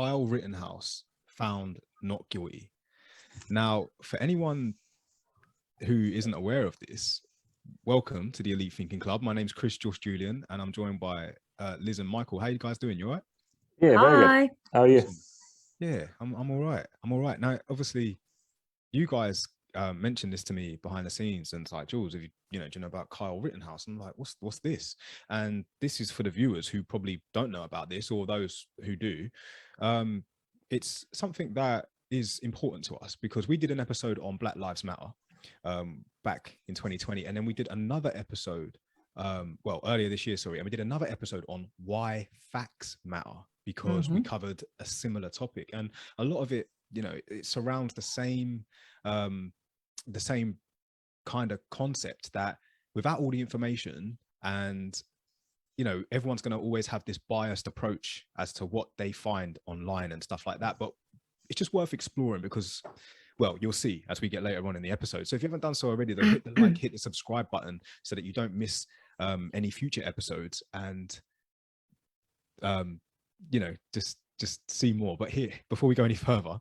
Kyle Rittenhouse found not guilty. Now, for anyone who isn't aware of this, welcome to the Elite Thinking Club. My name's Chris Josh Julian, and I'm joined by Liz and Michael. How you guys doing? You all right? Yeah, very good. How are you? Yeah, I'm all right. I'm all right. Now, obviously, you guys mentioned this to me behind the scenes, and it's like, Jules, if do you know about Kyle Rittenhouse? I'm like, what's this? And this is for the viewers who probably don't know about this, or those who do. It's something that is important to us because we did an episode on Black Lives Matter back in 2020, and then we did another episode earlier this year, sorry, and we did another episode on why facts matter, because we covered a similar topic, and a lot of it, you know, it surrounds the same kind of concept that without all the information, and you know, everyone's going to always have this biased approach as to what they find online and stuff like that, but it's just worth exploring because, well, you'll see as we get later on in the episode. So if you haven't done so already, though, hit the like, hit the subscribe button so that you don't miss any future episodes, and you know, just see more. But here, before we go any further,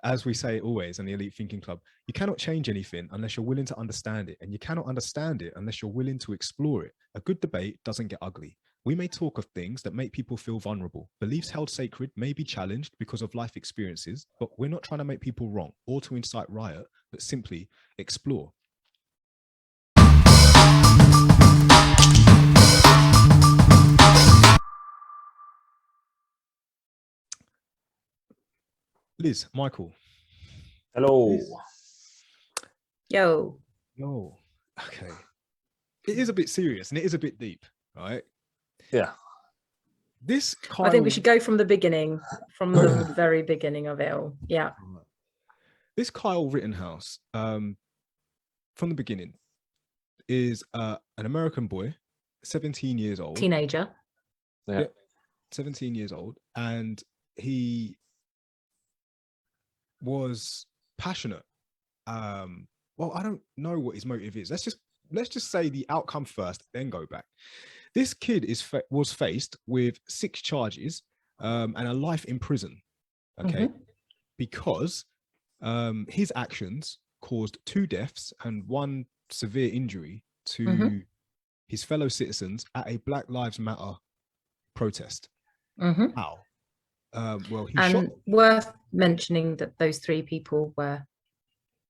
as we say always in the Elite Thinking Club, you cannot change anything unless you're willing to understand it, and you cannot understand it unless you're willing to explore it. A good debate doesn't get ugly. We may talk of things that make people feel vulnerable. Beliefs held sacred may be challenged because of life experiences, but we're not trying to make people wrong or to incite riot, but simply explore. Liz, Michael. Hello. Liz. Yo. Okay. It is a bit serious and it is a bit deep, right? Yeah. This Kyle... I think we should go from the beginning, from the very beginning of it all. Yeah. This Kyle Rittenhouse, from the beginning, is an American boy, 17 years old. Teenager. Yeah. 17 years old. And he was passionate. Well, I don't know what his motive is. Let's just say the outcome first, then go back. This kid was faced with 6 charges and a life in prison, okay, because his actions caused 2 deaths and 1 severe injury to his fellow citizens at a Black Lives Matter protest. How? Well, he shot. Worth mentioning that those 3 people were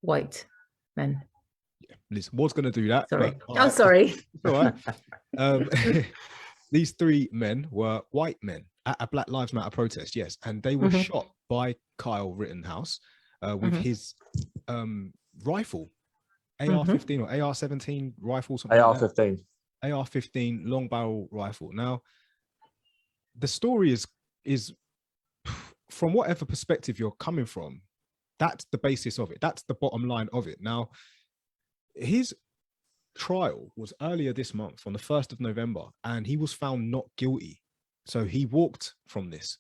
white men. Liz was going to do that. Sorry. But, sorry. All right. These 3 men were white men at a Black Lives Matter protest, yes, and they were shot by Kyle Rittenhouse with his rifle, AR-15 or AR-17 rifle, something AR-15. like that. AR-15 long barrel rifle. Now, the story is from whatever perspective you're coming from, that's the basis of it. That's the bottom line of it. Now, his trial was earlier this month on the 1st of November, and he was found not guilty. So he walked from this.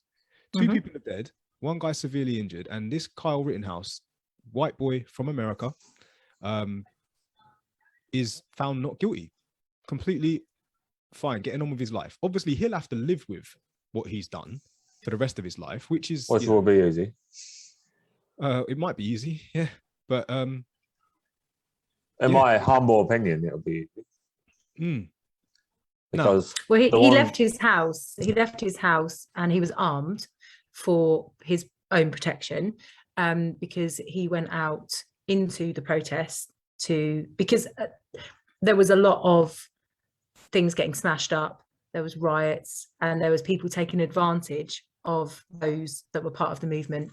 2 people are dead, 1 guy severely injured, and this Kyle Rittenhouse, white boy from America, is found not guilty. Completely fine, getting on with his life. Obviously, he'll have to live with what he's done for the rest of his life, which will be easy. It might be easy, yeah, but in my humble opinion, it'll be because he left his house. He left his house and he was armed for his own protection, because he went out into the protest because there was a lot of things getting smashed up. There was riots and there was people taking advantage of those that were part of the movement.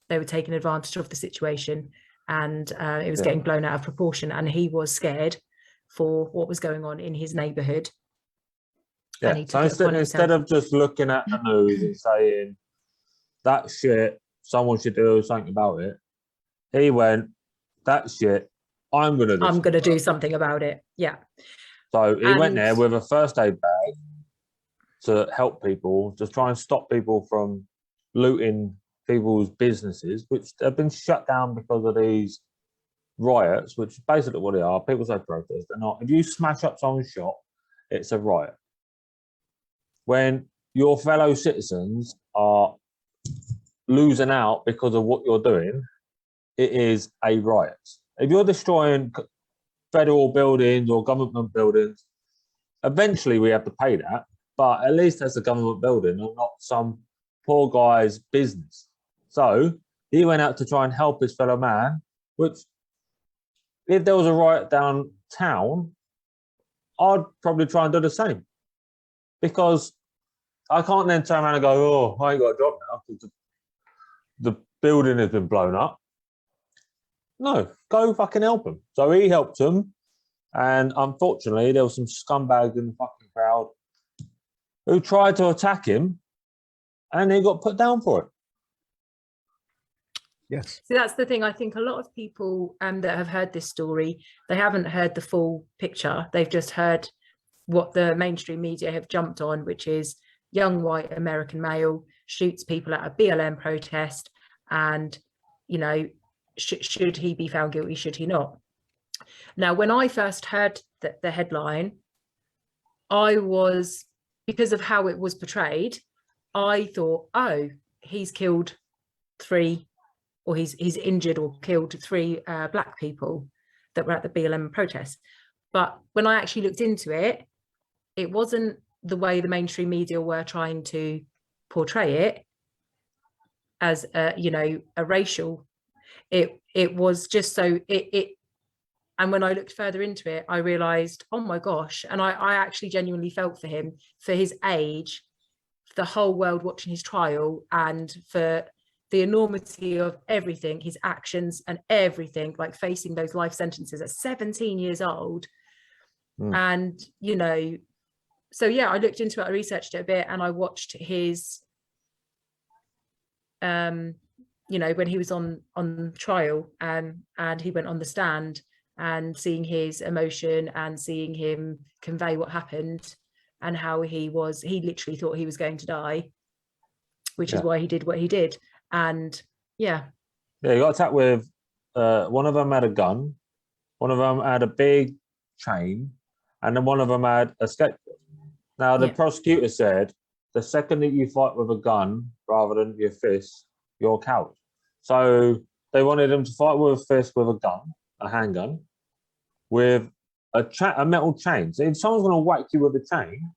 They were taking advantage of the situation, and it was getting blown out of proportion, and he was scared for what was going on in his neighborhood. Yeah, so instead of just looking at the news and saying that shit, someone should do something about it, he went, that shit, I'm gonna do something about it. Yeah. So he went there with a first aid bag to help people, to try and stop people from looting people's businesses, which have been shut down because of these riots, which is basically what they are. People say protest. They're not. If you smash up someone's shop, it's a riot. When your fellow citizens are losing out because of what you're doing, it is a riot. If you're destroying federal buildings or government buildings, eventually we have to pay that, but at least that's a government building and not some poor guy's business. So he went out to try and help his fellow man, which if there was a riot downtown, I'd probably try and do the same. Because I can't then turn around and go, oh, I ain't got a job now because the building has been blown up. No, go fucking help him. So he helped him. And unfortunately, there were some scumbags in the fucking crowd who tried to attack him and he got put down for it. Yes. So that's the thing. I think a lot of people that have heard this story, they haven't heard the full picture. They've just heard what the mainstream media have jumped on, which is young white American male shoots people at a BLM protest. And, you know, should he be found guilty? Should he not? Now, when I first heard the headline, I was, because of how it was portrayed, I thought, oh, he's killed 3, or he's injured or killed 3 black people that were at the BLM protest. But when I actually looked into it, it wasn't the way the mainstream media were trying to portray it as a, you know, a racial. It was just so it. And when I looked further into it, I realized, oh my gosh. And I actually genuinely felt for him, for his age, for the whole world watching his trial, and for the enormity of everything, his actions and everything, like facing those life sentences at 17 years old. And, you know, so yeah, I looked into it, I researched it a bit, and I watched his, you know, when he was on trial, and he went on the stand, and seeing his emotion and seeing him convey what happened and how he literally thought he was going to die, which is why he did what he did. And he got attacked with one of them had a gun, one of them had a big chain, and then one of them had a skateboard. Now the prosecutor said, the second that you fight with a gun rather than your fist, you're a coward. So they wanted him to fight with a fist with a gun, a handgun, with a metal chain. So if someone's going to whack you with a chain,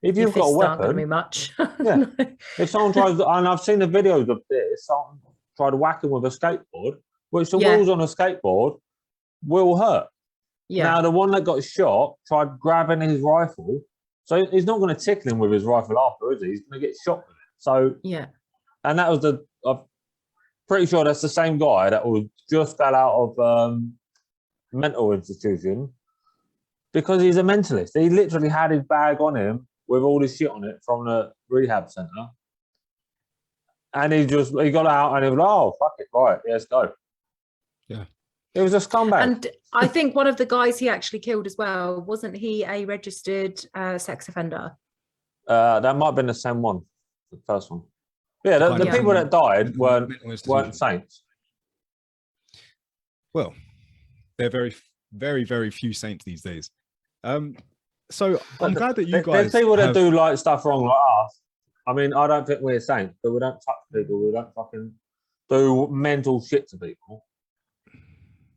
if you've got a weapon, be much. Yeah. If someone tries, and I've seen the videos of this, someone tried to whack him with a skateboard, which the wheels on a skateboard will hurt. Yeah. Now the one that got shot tried grabbing his rifle, so he's not going to tickle him with his rifle after, is he? He's going to get shot with it. So and that was I'm pretty sure that's the same guy that was just got out of mental institution because he's a mentalist. He literally had his bag on him with all this shit on it from the rehab center, and he got out and he was like, "Oh fuck it, right, let's go." Yeah, it was a scumbag. And I think one of the guys he actually killed as well, wasn't he a registered sex offender? That might have been the same one, the first one. Yeah, the people that died weren't saints. Well, they're very, very, very few saints these days. So I'm glad that you guys. There's people that do like stuff wrong like us. I mean, I don't think we're saints, but we don't touch people. We don't fucking do mental shit to people.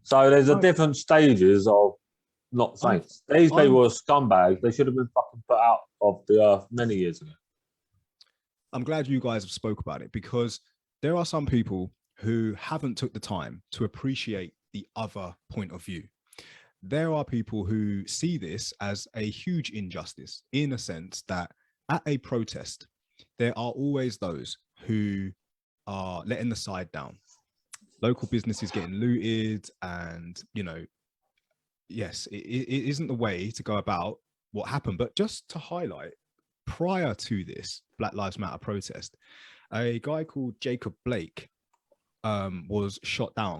So there's a different stages of not saints. These people are scumbags. They should have been fucking put out of the earth many years ago. I'm glad you guys have spoke about it, because there are some people who haven't took the time to appreciate the other point of view. There are people who see this as a huge injustice, in a sense that at a protest, there are always those who are letting the side down. Local businesses getting looted, and, you know, yes, it isn't the way to go about what happened. But just to highlight, prior to this Black Lives Matter protest, a guy called Jacob Blake was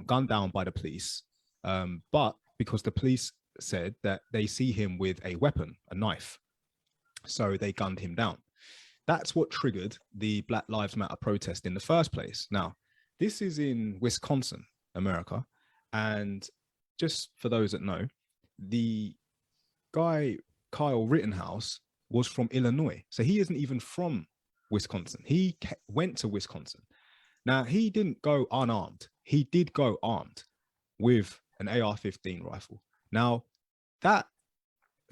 gunned down by the police, but because the police said that they see him with a weapon, a knife, so they gunned him down. That's what triggered the Black Lives Matter protest in the first place. Now, this is in Wisconsin, America, and just for those that know, the guy Kyle Rittenhouse was from Illinois, so he isn't even from Wisconsin. He went to Wisconsin. Now, he didn't go unarmed. He did go armed with an AR-15 rifle. Now, that,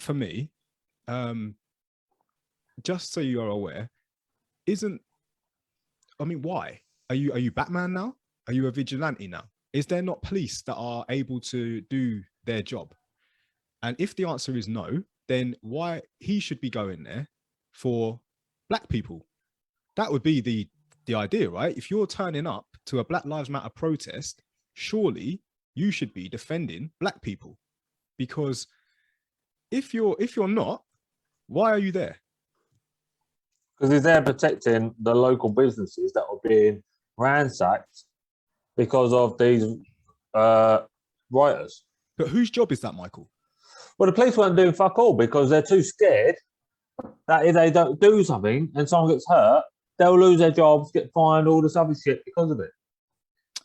for me, just so you are aware, why? Are you Batman now? Are you a vigilante now? Is there not police that are able to do their job? And if the answer is no, then why he should be going there for black people? That would be the idea, right? If you're turning up to a Black Lives Matter protest, surely you should be defending black people. Because if you're not, why are you there? Because he's there protecting the local businesses that are being ransacked because of these rioters. But whose job is that, Michael? Well, the police weren't doing fuck all because they're too scared that if they don't do something and someone gets hurt, they'll lose their jobs, get fined, all this other shit because of it.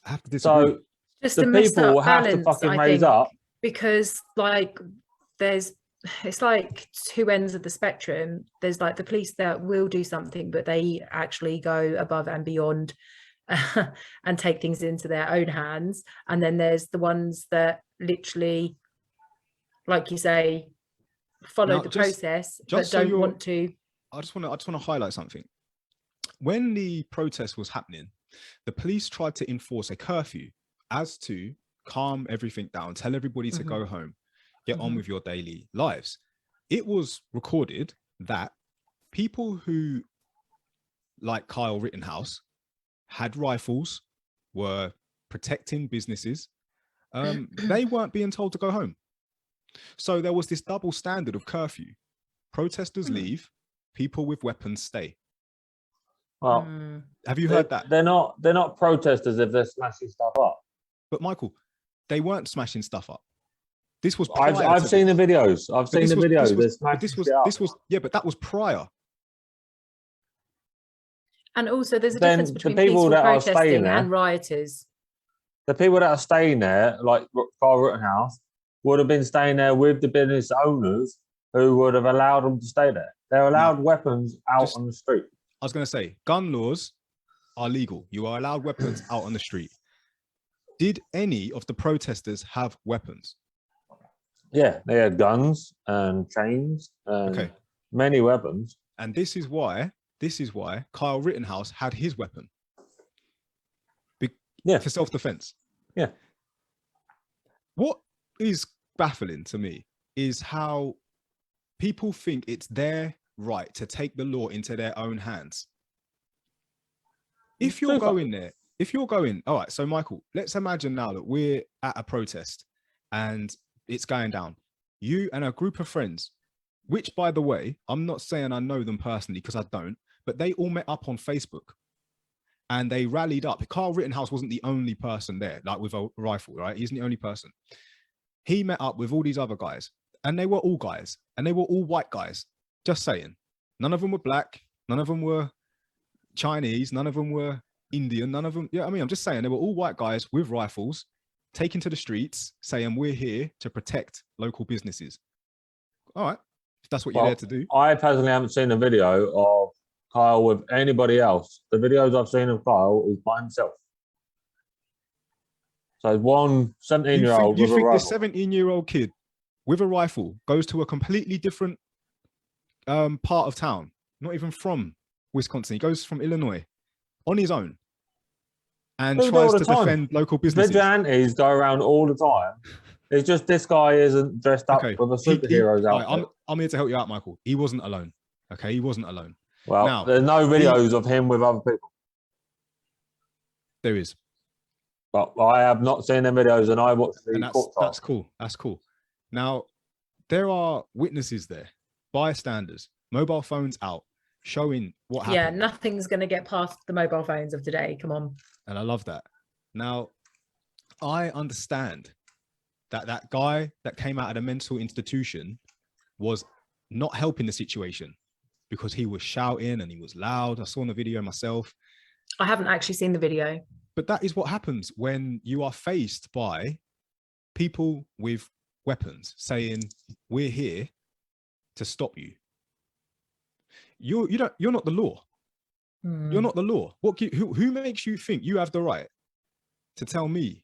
I have to disagree. So Just the people will have to fucking raise up. Because like it's like two ends of the spectrum. There's like the police that will do something, but they actually go above and beyond and take things into their own hands. And then there's the ones that literally, like you say, follow the process, but don't want to. I just want to highlight something. When the protest was happening, the police tried to enforce a curfew as to calm everything down, tell everybody to go home, get on with your daily lives. It was recorded that people who, like Kyle Rittenhouse, had rifles, were protecting businesses, they weren't being told to go home. So there was this double standard of curfew. Protesters leave, people with weapons stay. Well, have you heard that? They're not protesters if they're smashing stuff up. But Michael, they weren't smashing stuff up. This was I've seen the videos. I've seen the videos. But that was prior. And also, there's a difference between the people peaceful that are protesting staying there, and rioters. The people that are staying there, like Kyle Rittenhouse, would have been staying there with the business owners who would have allowed them to stay there. They're allowed weapons out on the street. I was going to say, gun laws are legal. You are allowed weapons out on the street. Did any of the protesters have weapons? Yeah, they had guns and chains and many weapons. And this is why Kyle Rittenhouse had his weapon. For self-defense. Yeah. What is baffling to me is how people think it's their right to take the law into their own hands. If you're going there, all right, so Michael, let's imagine now that we're at a protest and it's going down. You and a group of friends, which, by the way, I'm not saying I know them personally because I don't, but they all met up on Facebook and they rallied up. Kyle Rittenhouse wasn't the only person there, like with a rifle, right? He isn't the only person. He met up with all these other guys, and they were all guys, and they were all white guys. Just saying. None of them were black. None of them were Chinese. None of them were Indian. None of them. Yeah, I mean, I'm just saying they were all white guys with rifles taken to the streets saying, we're here to protect local businesses. All right. If that's what you're there to do. I personally haven't seen a video of Kyle with anybody else. The videos I've seen of Kyle is by himself. So one 17-year-old with a rifle. This 17-year-old kid with a rifle goes to a completely different part of town, not even from Wisconsin. He goes from Illinois on his own and tries to defend local businesses. Vigilantes go around all the time. It's just this guy isn't dressed up with a superhero's outfit. I'm here to help you out, Michael. He wasn't alone. Okay, he wasn't alone. Well, now, there's no videos of him with other people. There is. But I have not seen the videos, and I watched the court trial. That's cool. That's cool. Now, there are witnesses there, bystanders, mobile phones out, showing what happened. Yeah, nothing's going to get past the mobile phones of today. Come on. And I love that. Now, I understand that guy that came out of a mental institution was not helping the situation because he was shouting and he was loud. I saw in the video myself. I haven't actually seen the video. But that is what happens when you are faced by people with weapons saying, we're here to stop you. You're not the law. You're not the law. Who makes you think you have the right to tell me?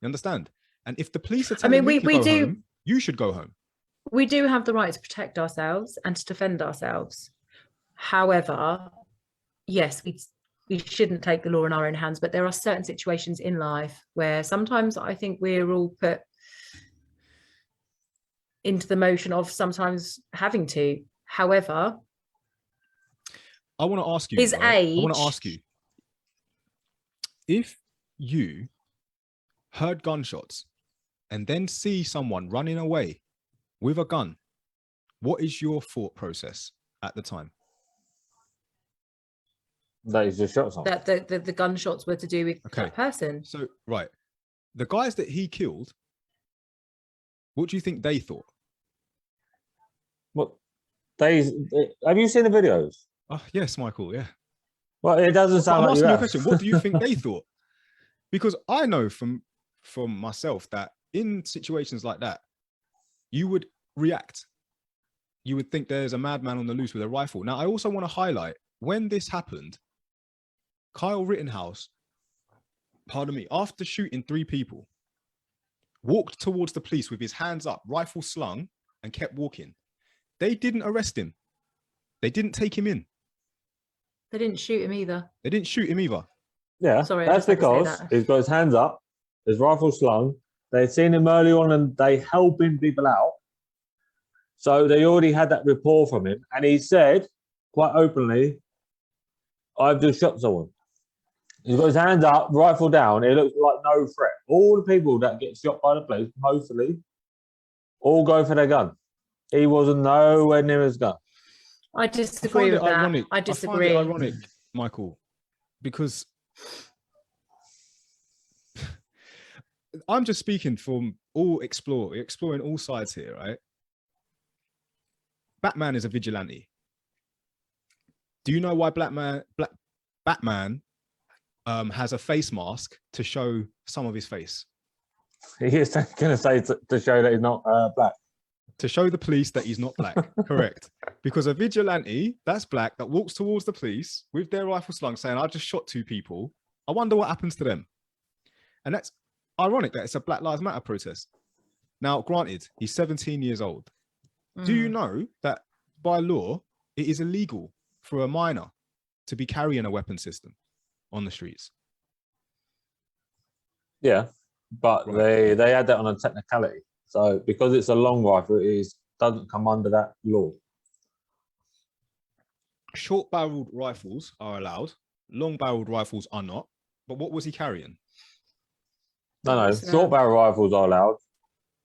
You understand? And if the police are telling me to go home, you should go home. We do have the right to protect ourselves and to defend ourselves. However, yes, we shouldn't take the law in our own hands, but there are certain situations in life where sometimes I think we're all put into the motion of sometimes having to. However, I want to ask you, his age. I want to ask you, if you heard gunshots and then see someone running away with a gun, what is your thought process at the time? That is just shot someone. That the gunshots were to do with that person. So, right. The guys that he killed, what do you think they thought? What? Have you seen the videos? Oh, yes, Michael, yeah. Well, it doesn't sound like I'm asking you you a have. question. What do you think they thought? Because I know from myself that in situations like that, you would react. You would think there's a madman on the loose with a rifle. Now, I also want to highlight, when this happened, Kyle Rittenhouse, pardon me, after shooting 3 people, walked towards the police with his hands up, rifle slung, and kept walking. They didn't arrest him. They didn't take him in. They didn't shoot him either. They didn't shoot him either. Yeah, sorry, that's because he's got his hands up, his rifle slung. They'd seen him early on and they helping people out. So they already had that rapport from him. And he said, quite openly, I've just shot someone. He's got his hands up, rifle down. It looks like no threat. All the people that get shot by the police, mostly, all go for their gun. He wasn't nowhere near his gun. I disagree with that. I disagree. I find it ironic, Michael, because I'm just speaking from exploring all sides here, right? Batman is a vigilante. Do you know why Batman has a face mask to show some of his face? He is going to say to show that he's not black. To show the police that he's not black. Correct. Because a vigilante that's black that walks towards the police with their rifle slung saying, I just shot 2 people. I wonder what happens to them. And that's ironic that it's a Black Lives Matter protest. Now, granted, he's 17 years old. Do you know that by law, it is illegal for a minor to be carrying a weapon system on the streets? Yeah, but right. they add that on a technicality. So because it's a long rifle, it doesn't come under that law. Short-barreled rifles are allowed. Long-barreled rifles are not. But what was he carrying? No. Short-barrel rifles are allowed.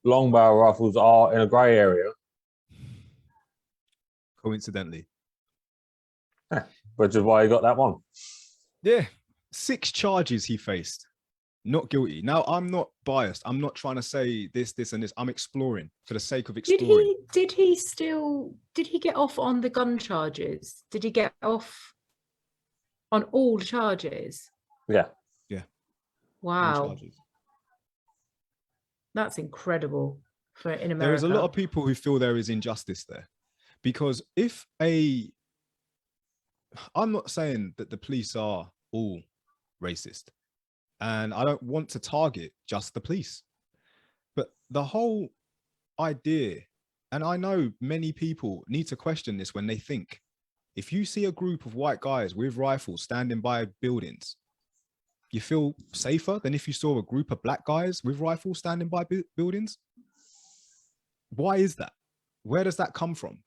Long-barrel rifles are in a grey area. Coincidentally. Which is why he got that one. Yeah. 6 charges he faced. Not guilty. Now, I'm not biased. I'm not trying to say this, and this. I'm exploring for the sake of exploring. Did he get off on the gun charges? Did he get off on all charges? Yeah. Yeah. Wow. That's incredible in America. There is a lot of people who feel there is injustice there. Because I'm not saying that the police are all racist. And I don't want to target just the police. But the whole idea, and I know many people need to question this when they think, if you see a group of white guys with rifles standing by buildings, you feel safer than if you saw a group of black guys with rifles standing by buildings? Why is that? Where does that come from?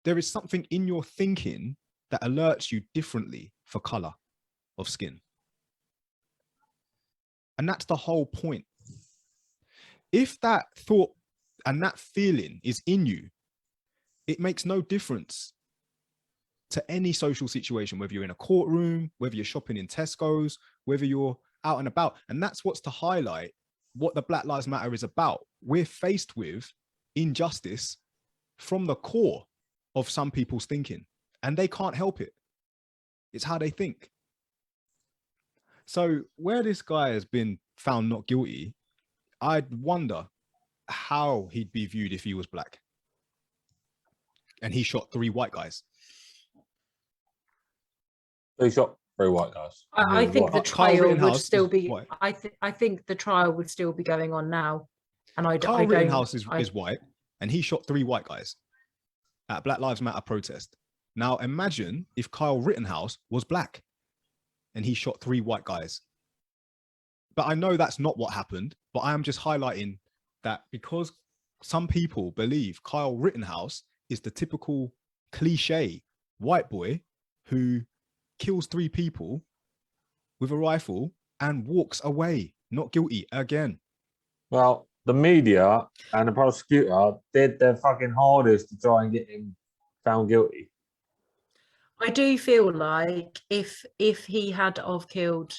There is something in your thinking that alerts you differently for color of skin. And that's the whole point. If that thought and that feeling is in you, it makes no difference to any social situation, whether you're in a courtroom, whether you're shopping in Tesco's, whether you're out and about. And that's what's to highlight what the Black Lives Matter is about. We're faced with injustice from the core of some people's thinking, and they can't help it. It's how they think. So where this guy has been found not guilty, I'd wonder how he'd be viewed if he was black and he shot 3 white guys. He shot 3 white guys. I think the Kyle trial would Rittenhouse still is be. white. I think the trial would still be going on now, and Kyle Rittenhouse is white, and he shot 3 white guys at Black Lives Matter protest. Now imagine if Kyle Rittenhouse was black, and he shot 3 white guys. But I know that's not what happened. But I am just highlighting that because some people believe Kyle Rittenhouse is the typical cliche white boy who kills 3 people with a rifle and walks away, not guilty again. Well, the media and the prosecutor did their fucking hardest to try and get him found guilty. I do feel like if he had of killed,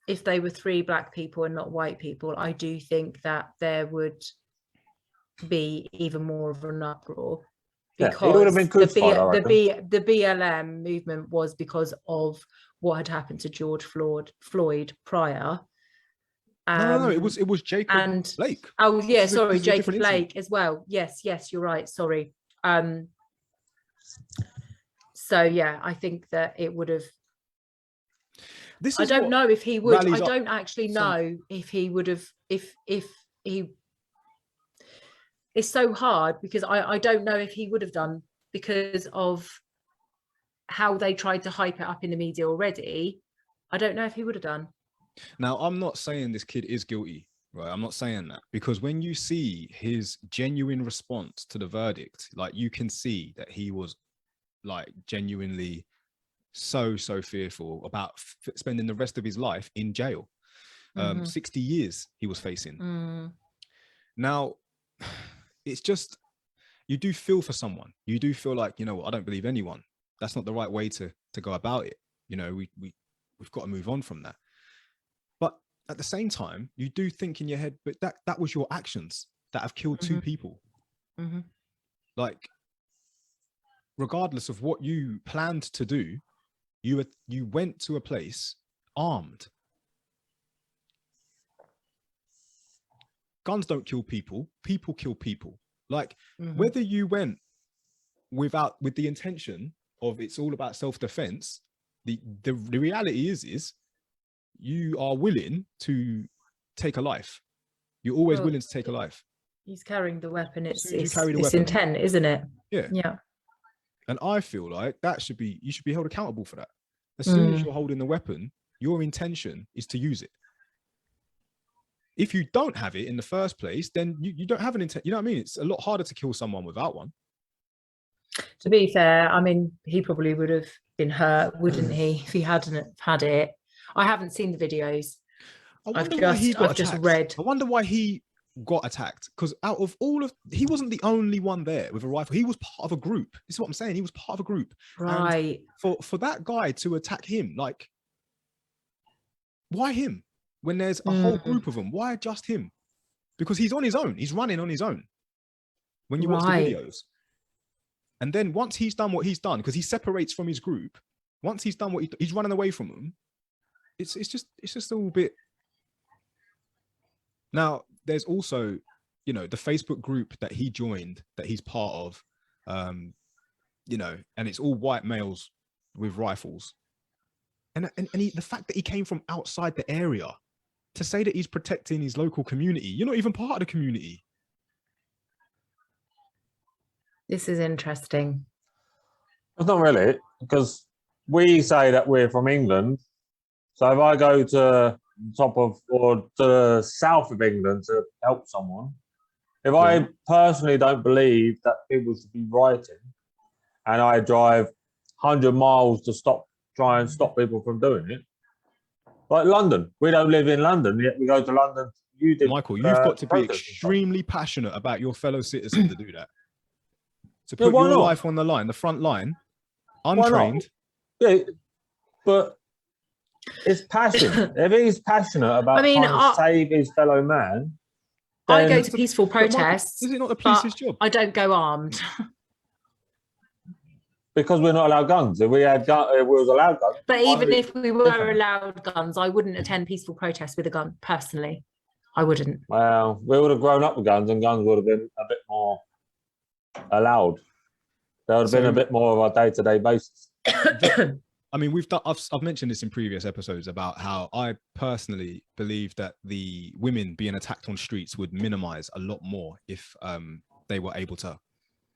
if they were 3 black people and not white people, I do think that there would be even more of an uproar. Because he would have been crucified, the BLM movement was because of what had happened to George Floyd prior. No, it was Jacob and Blake. Oh yeah, sorry, Jacob Blake as well. Yes, you're right. Sorry. So yeah, I think that it would have. I don't know if he would. I don't actually know if he would have. If he. It's so hard because I don't know if he would have done because of how they tried to hype it up in the media already. I don't know if he would have done. Now, I'm not saying this kid is guilty, right? I'm not saying that, because when you see his genuine response to the verdict, like you can see that he was like genuinely so fearful about spending the rest of his life in jail. 60 years he was facing. Now, it's just, you do feel for someone. You do feel like, you know what, I don't believe anyone. That's not the right way to go about it. You know, we've got to move on from that. But at the same time, you do think in your head, but that was your actions that have killed 2 people. Like, regardless of what you planned to do, you went to a place armed. Guns don't kill people. People kill people. Like, whether you went with the intention of it's all about self-defense, the reality is you are willing to take a life. You're always willing to take a life. He's carrying the weapon. It's weapon, intent, isn't it? Yeah. And I feel like you should be held accountable for that. As soon as you're holding the weapon, your intention is to use it. If you don't have it in the first place, then you don't have an intent. You know what I mean? It's a lot harder to kill someone without one. To be fair, I mean, he probably would have been hurt, wouldn't he, if he hadn't had it? I haven't seen the videos. I've just read. I wonder why he got attacked, because out of he wasn't the only one there with a rifle. He was part of a group. This is what I'm saying. He was part of a group. Right. And for that guy to attack him, like, why him? When there's a whole group of them, why just him? Because he's on his own. He's running on his own. When you watch the videos. And then once he's done what he's done, because he separates from his group, once he's done what he's running away from them, it's just a little bit. Now, there's also, you know, the Facebook group that he joined, that he's part of, you know, and it's all white males with rifles. And the fact that he came from outside the area to say that he's protecting his local community, you're not even part of the community. This is interesting. It's not really, because we say that we're from England. So if I go to to the south of England to help someone, if I personally don't believe that people should be rioting, and I drive 100 miles to try and stop people from doing it, like London, we don't live in London, yet we go to London. Michael, you've got to be extremely passionate about your fellow citizen to do that. To put your life on the line, the front line, untrained. Yeah, but it's passion. If he's passionate about trying to save his fellow man, I go to peaceful protests. Is it not the police's job? I don't go armed. Because we're not allowed guns. If we had we was allowed guns. But even if we were allowed guns, I wouldn't attend peaceful protests with a gun, personally. I wouldn't. Well, we would have grown up with guns, and guns would have been a bit more allowed. There would have been a bit more of a day-to-day basis. I mean, I've mentioned this in previous episodes about how I personally believe that the women being attacked on streets would minimize a lot more if they were able to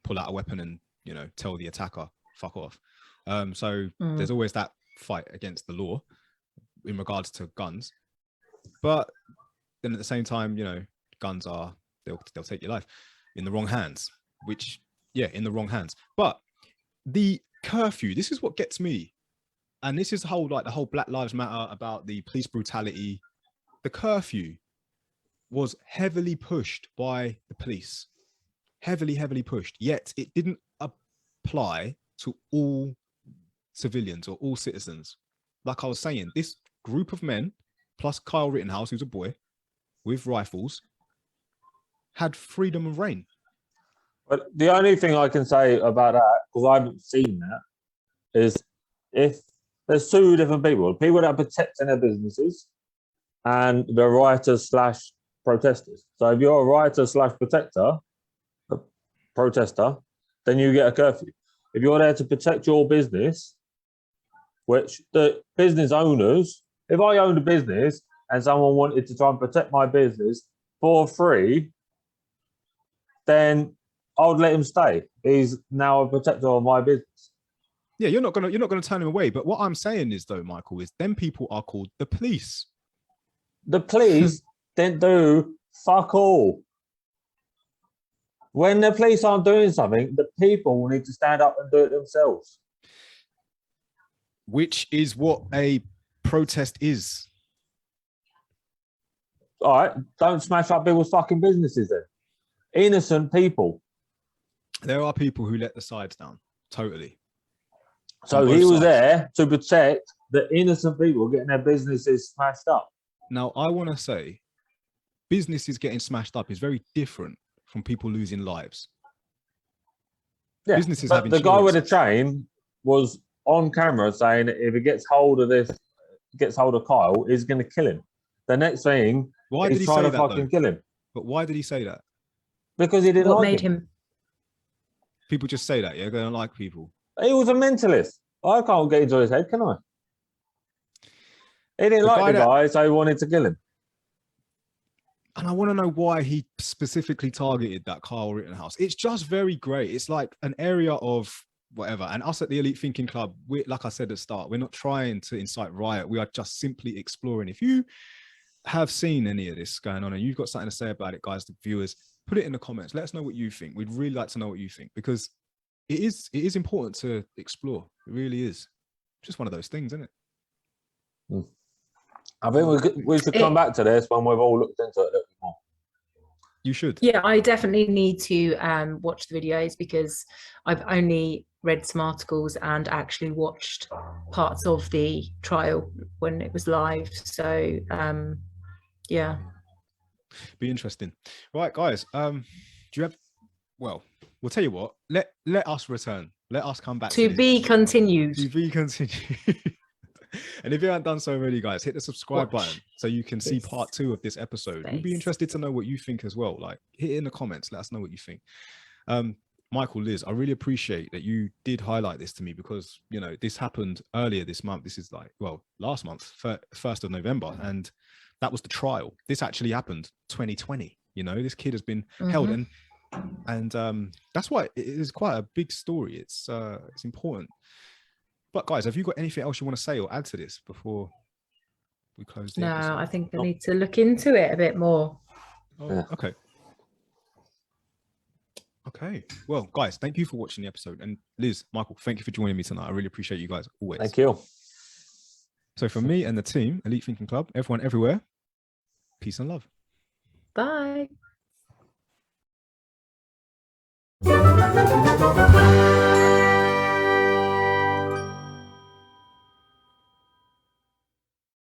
pull out a weapon and, you know, tell the attacker, fuck off. So there's always that fight against the law in regards to guns. But then at the same time, you know, guns they'll take your life in the wrong hands, in the wrong hands. But the curfew, this is what gets me. And this is the whole Black Lives Matter about the police brutality. The curfew was heavily pushed by the police, heavily pushed, yet it didn't apply to all civilians or all citizens. Like I was saying, this group of men, plus Kyle Rittenhouse, who's a boy with rifles, had freedom of reign. But the only thing I can say about that, because I haven't seen that, is if there's two different people that are protecting their businesses and the rioters / protesters. So if you're a rioter / protester, then you get a curfew. If you're there to protect your business, which the business owners, if I owned a business and someone wanted to try and protect my business for free, then I would let him stay. He's now a protector of my business. Yeah, you're not gonna turn him away. But what I'm saying is, though, Michael, is them people are called the police. The police didn't do fuck all. When the police aren't doing something, the people will need to stand up and do it themselves. Which is what a protest is. All right, don't smash up people's fucking businesses then. Innocent people. There are people who let the sides down, totally. So he was there to protect the innocent people getting their businesses smashed up. Now, I want to say businesses getting smashed up is very different from people losing lives. Yeah, businesses but having the guy with the chain was on camera saying that if he gets hold of Kyle, he's going to kill him. The next thing, why did he trying say to that, fucking kill him. But why did he say that? Because he didn't What like made him. People just say that, yeah? They don't like people. He was a mentalist. I can't get into his head, can I? He didn't like the guy, so he wanted to kill him. And I want to know why he specifically targeted that Kyle Rittenhouse. It's just very grey. It's like an area of whatever. And us at the Elite Thinking Club, like I said at the start, we're not trying to incite riot. We are just simply exploring. If you have seen any of this going on and you've got something to say about it, guys, the viewers, put it in the comments. Let us know what you think. We'd really like to know what you think, because it is important to explore. It really is. Just one of those things, isn't it? I think we should come back to this when we've all looked into it a little bit more. You should. Yeah, I definitely need to watch the videos, because I've only read some articles and actually watched parts of the trial when it was live. So, yeah. Be interesting. Right, guys. Do you have... Well, we'll tell you what. Let us return. Let us come back To be continued. To be continued. And if you haven't done so already, guys, hit the subscribe button so you can see part 2 of this episode. We'd be interested to know what you think as well. Like, hit it in the comments. Let us know what you think. Michael, Liz, I really appreciate that you did highlight this to me, because, you know, this happened earlier this month. This is like, well, last month, 1st of November. And that was the trial. This actually happened 2020. You know, this kid has been held. And that's why it is quite a big story. It's important. But guys, have you got anything else you want to say or add to this before we close the episode? I think I need to look into it a bit more. Oh, yeah. Okay. Well, guys, thank you for watching the episode. And Liz, Michael, thank you for joining me tonight. I really appreciate you guys always. Thank you. So from me and the team, Elite Thinking Club, everyone everywhere, peace and love. Bye.